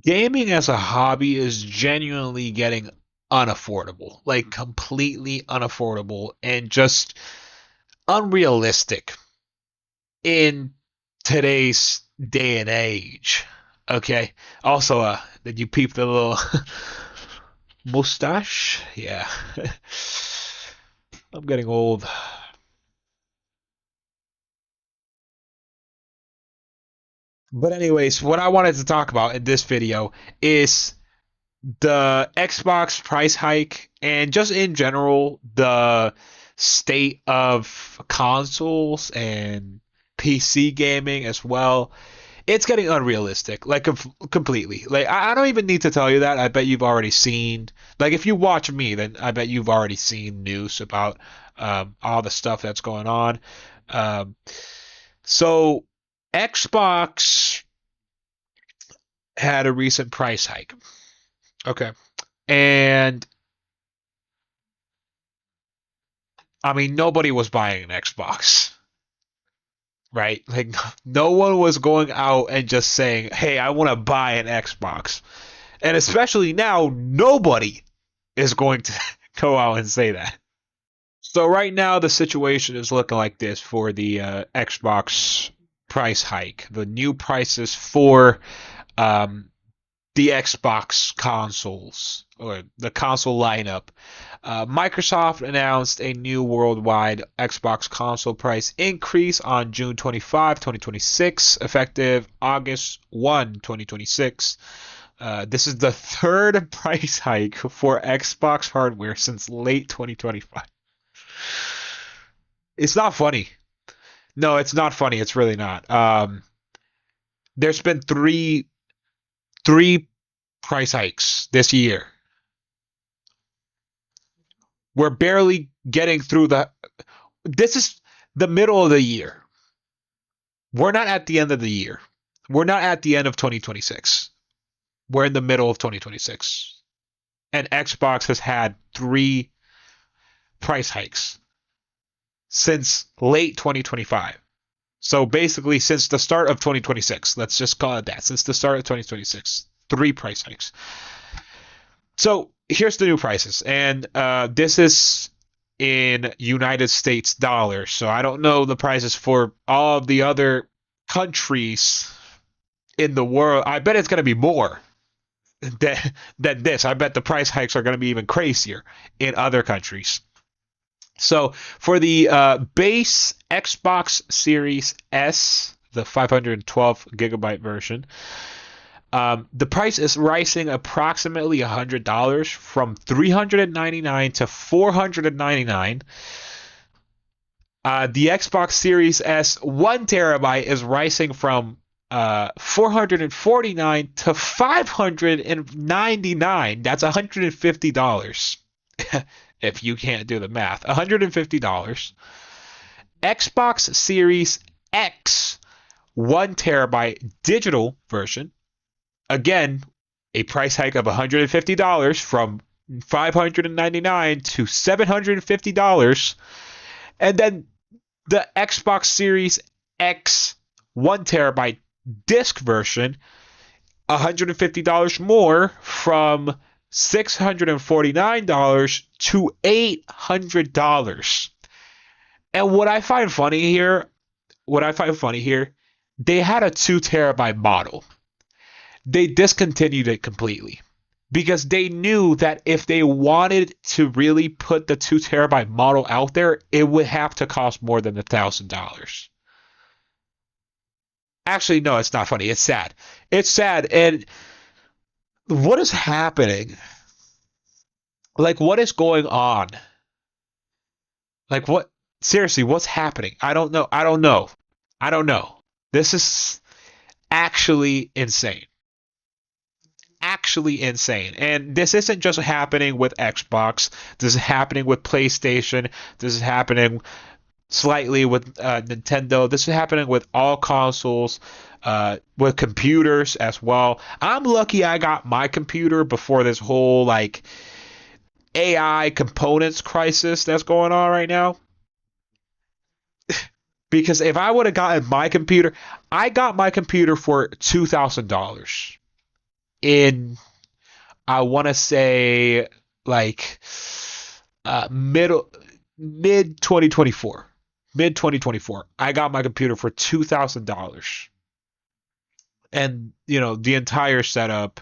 Gaming as a hobby is genuinely getting unaffordable, like completely unaffordable and just unrealistic in today's day and age. Okay. Also, did you peep the little mustache? Yeah. I'm getting old. But anyways, what I wanted to talk about in this video is the Xbox price hike and just in general the state of consoles and PC gaming as well. It's getting unrealistic, like completely. Like I don't even need to tell you that. I bet you've already seen. Like if you watch me, then I bet you've already seen news about all the stuff that's going on. Um, so Xbox had a recent price hike. Okay. And I mean, nobody was buying an Xbox, right? Like, no one was going out and just saying, hey, I want to buy an Xbox. And especially now, nobody is going to go out and say that. So, right now, the situation is looking like this for the Xbox price hike. The new prices for um, the Xbox consoles or the console lineup. Microsoft announced a new worldwide Xbox console price increase on June 25, 2026, effective August 1, 2026. This is the third price hike for Xbox hardware since late 2025. It's not funny. No, it's not funny. It's really not. There's been three price hikes this year. We're barely getting through the. This is the middle of the year. We're not at the end of the year. We're not at the end of 2026. We're in the middle of 2026. And Xbox has had three price hikes since late 2025. So basically, since the start of 2026, let's just call it that. Since the start of 2026, three price hikes. So here's the new prices, and this is in United States dollars. So I don't know the prices for all of the other countries in the world. I bet it's going to be more than, than this. I bet the price hikes are going to be even crazier in other countries. So for the base Xbox Series S, the 512 gigabyte version, the price is rising approximately $100 from $399 to $499. The Xbox Series S 1 terabyte is rising from 449 to 599. That's $150. If you can't do the math, $150. Xbox Series X 1 terabyte digital version, again, a price hike of $150 from $599 to $750. And then the Xbox Series X 1 terabyte disc version, $150 more from $649 to $800. And what I find funny here, they had a 2 terabyte model. They discontinued it completely because they knew that if they wanted to really put the 2 terabyte model out there, it would have to cost more than $1,000. Actually, no, it's not funny. It's sad. It's sad. And what is happening? Like, what is going on? Like, what? Seriously, what's happening? I don't know. I don't know. I don't know. This is actually insane. Actually insane. And this isn't just happening with Xbox. This is happening with PlayStation. This is happening slightly with Nintendo. This is happening with all consoles, with computers as well. I'm lucky I got my computer before this whole like AI components crisis that's going on right now. Because if I would have gotten my computer, I got my computer for $2,000. in, I want to say, like middle mid 2024. Mid 2024. I got my computer for $2,000. And the entire setup,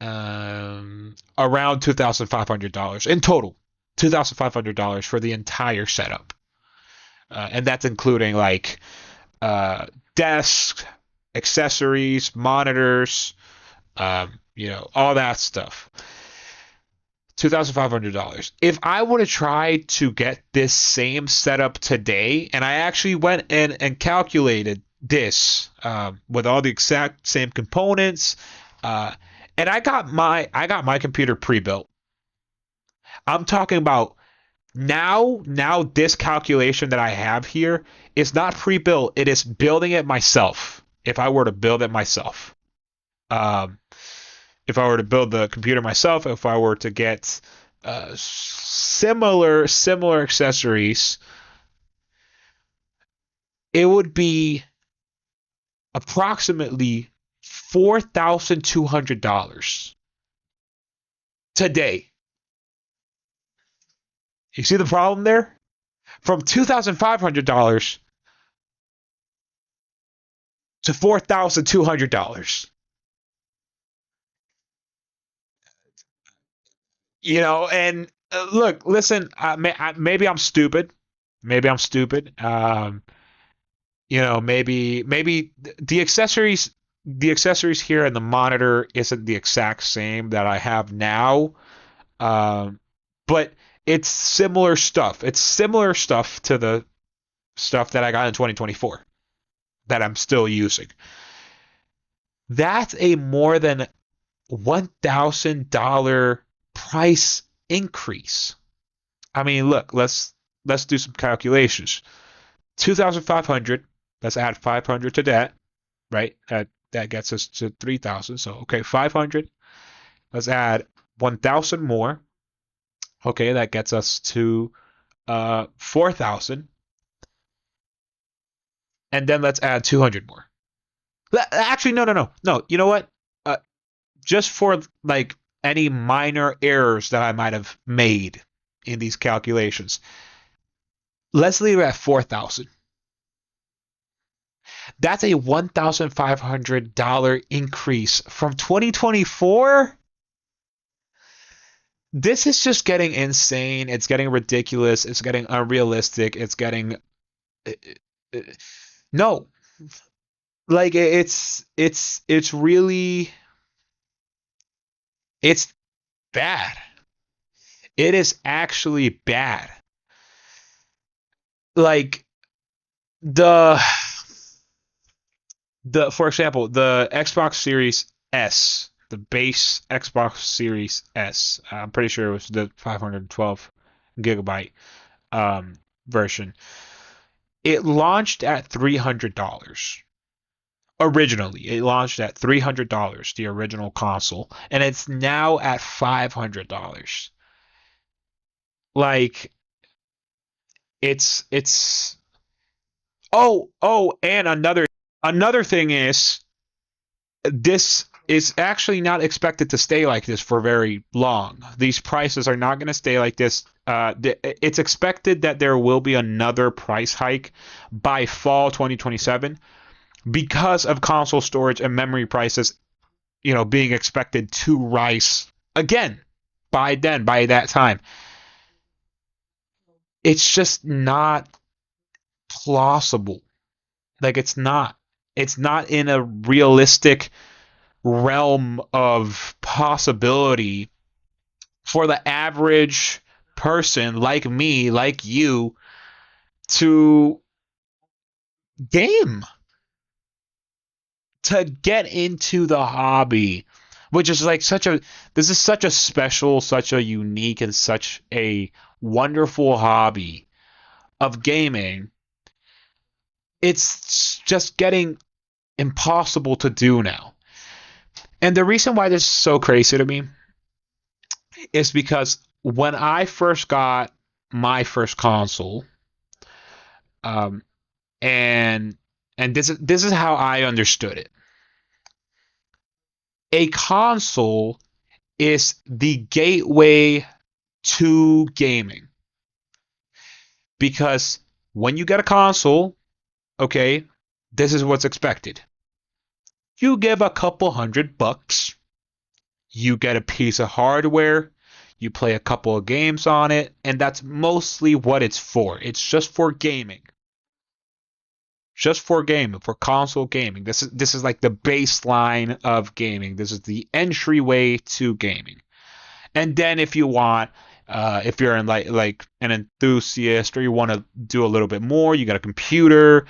around $2,500 in total. $2,500 for the entire setup. And that's including like desk, accessories, monitors, all that stuff. $2,500. If I were to try to get this same setup today, and I actually went in and calculated this with all the exact same components, and I got my computer pre-built. I'm talking about now this calculation that I have here is not pre-built. It is building it myself. If I were to build it myself. Um, if I were to build the computer myself, if I were to get similar accessories, it would be approximately $4,200 today. You see the problem there? From $2,500 to $4,200. And look, listen, maybe I'm stupid. Maybe I'm stupid. Maybe the accessories here and the monitor isn't the exact same that I have now. Um, but it's similar stuff. It's similar stuff to the stuff that I got in 2024 that I'm still using. That's a more than $1,000 price increase. I mean, look, let's do some calculations. 2,500. Let's add 500 to that, right? That gets us to 3,000. So okay, 500. Let's add 1,000 more. Okay, that gets us to 4,000. And then let's add 200 more. Actually, no. You know what? Uh, just for like any minor errors that I might have made in these calculations, let's leave it at 4,000. That's a $1,500 increase from 2024. This is just getting insane. It's getting ridiculous. It's getting unrealistic. It's getting no, like it's really it's bad. It is actually bad. Like the for example, the Xbox Series S, the base Xbox Series S. I'm pretty sure it was the 512 gigabyte version. It launched at $300. Originally, it launched at $300, the original console, and it's now at $500. Like it's and another thing is this is actually not expected to stay like this for very long. These prices are not going to stay like this. It's expected that there will be another price hike by fall 2027 because of console storage and memory prices, being expected to rise again by that time. It's just not plausible. Like it's not in a realistic realm of possibility for the average person like me, like you, to game, to get into the hobby, which is like this is such a special, such a unique, and such a wonderful hobby of gaming. It's just getting impossible to do now. And the reason why this is so crazy to me is because when I first got my first console, um, and this is how I understood it. A console is the gateway to gaming because when you get a console, okay, this is what's expected. You give a couple $100, you get a piece of hardware, you play a couple of games on it, and that's mostly what it's for. It's just for gaming. Just for gaming, for console gaming. This is like the baseline of gaming. This is the entryway to gaming. And then if you want, if you're in like an enthusiast or you want to do a little bit more, you got a computer,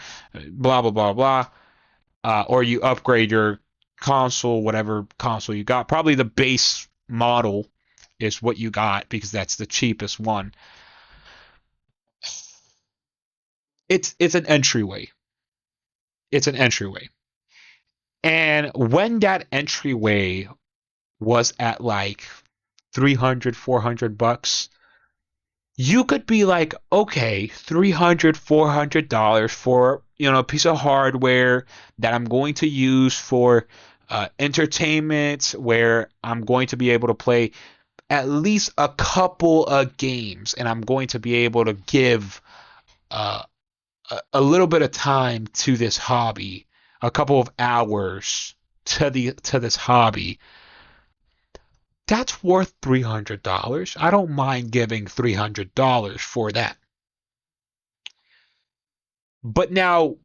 blah blah blah blah, or you upgrade your console, whatever console you got. Probably the base model is what you got because that's the cheapest one. It's an entryway. It's an entryway. And when that entryway was at like 300, $400, you could be like, okay, 300, $400 for, a piece of hardware that I'm going to use for entertainment, where I'm going to be able to play at least a couple of games, and I'm going to be able to give uh, a little bit of time to this hobby, a couple of hours to this hobby. That's worth $300. I don't mind giving $300 for that. But now,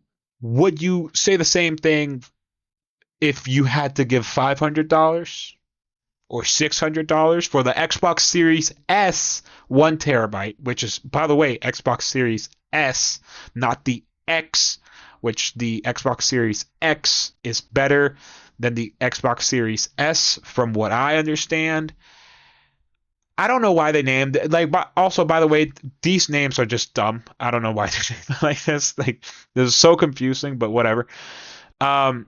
would you say the same thing if you had to give $500 or $600 for the Xbox Series S 1 terabyte, which is, by the way, Xbox Series S, not the X, which the Xbox Series X is better than the Xbox Series S, from what I understand. I don't know why they named it. Like, but also, by the way, these names are just dumb. I don't know why they named it like this. Like, this is so confusing, but whatever. Um,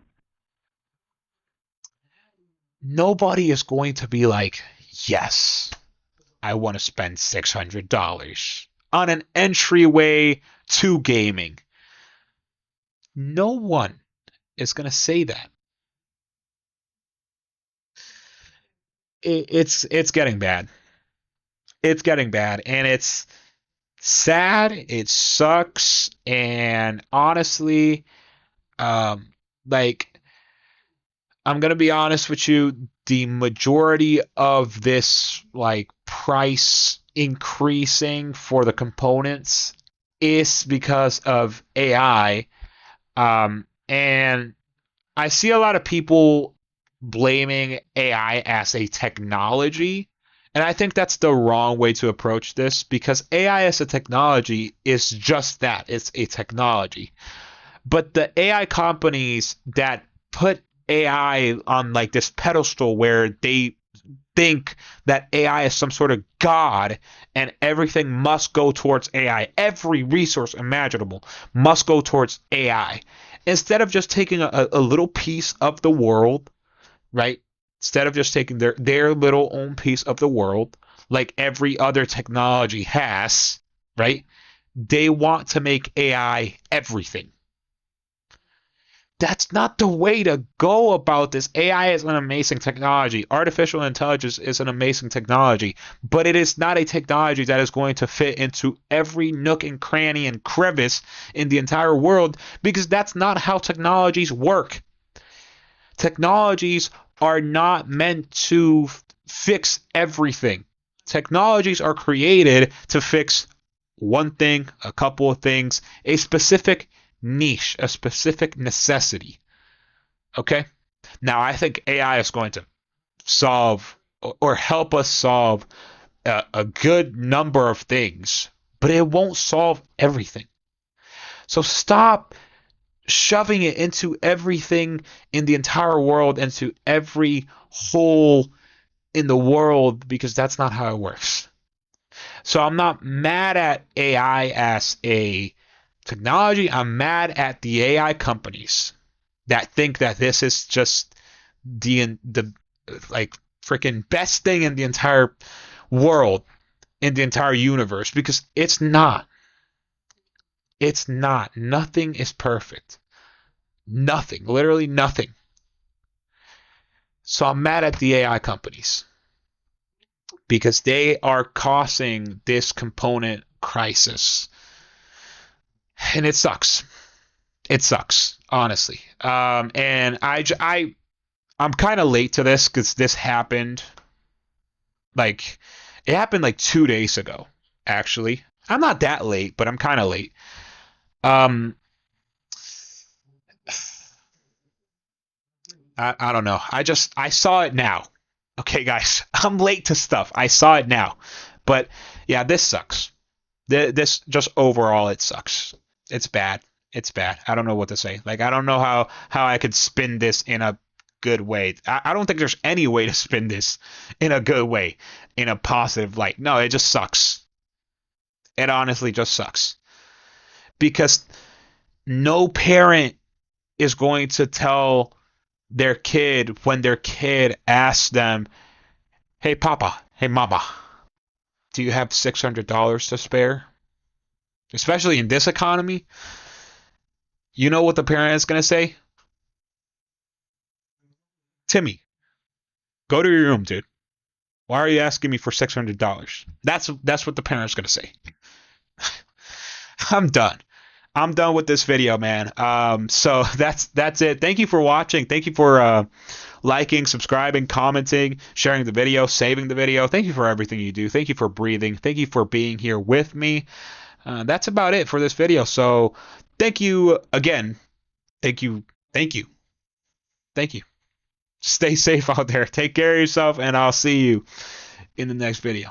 Nobody is going to be like, yes, I want to spend $600 on an entryway to gaming. No one is going to say that. It's getting bad. It's getting bad, and it's sad. It sucks, and honestly, um, like, I'm gonna be honest with you, the majority of this like price increasing for the components is because of AI. And I see a lot of people blaming AI as a technology. And I think that's the wrong way to approach this because AI as a technology is just that. It's a technology. But the AI companies that put AI on like this pedestal where they think that AI is some sort of god and everything must go towards AI, every resource imaginable must go towards AI. Instead of just taking a little piece of the world, right? Instead of just taking their little own piece of the world, like every other technology has, right? They want to make AI everything. That's not the way to go about this. AI is an amazing technology. Artificial intelligence is an amazing technology, but it is not a technology that is going to fit into every nook and cranny and crevice in the entire world because that's not how technologies work. Technologies are not meant to fix everything. Technologies are created to fix one thing, a couple of things, a specific niche, a specific necessity. Okay? Now, I think AI is going to solve or help us solve a good number of things, but it won't solve everything. So stop shoving it into everything in the entire world, into every hole in the world, because that's not how it works. So I'm not mad at AI as a technology. I'm mad at the AI companies that think that this is just the like freaking best thing in the entire world, in the entire universe, because it's not. It's not. Nothing is perfect. Nothing. Literally nothing. So I'm mad at the AI companies because they are causing this component crisis, and it sucks. It sucks, honestly. And I'm kind of late to this because this happened like it happened like 2 days ago. Actually, I'm not that late, but I'm kind of late. Um, I don't know. I saw it now. Okay, guys, I'm late to stuff. I saw it now, but yeah, this sucks. This just overall, it sucks. It's bad. It's bad. I don't know what to say. Like I don't know how I could spin this in a good way. I don't think there's any way to spin this in a good way, in a positive light. No, it just sucks. It honestly just sucks because no parent is going to tell their kid when their kid asks them, "Hey, Papa, hey, Mama, do you have $600 to spare?" Especially in this economy, you know what the parent is going to say? Timmy, go to your room, dude. Why are you asking me for $600? That's what the parent's going to say. I'm done. I'm done with this video, man. So that's it. Thank you for watching. Thank you for liking, subscribing, commenting, sharing the video, saving the video. Thank you for everything you do. Thank you for breathing. Thank you for being here with me. That's about it for this video. So thank you again. Thank you. Thank you. Thank you. Stay safe out there. Take care of yourself, and I'll see you in the next video.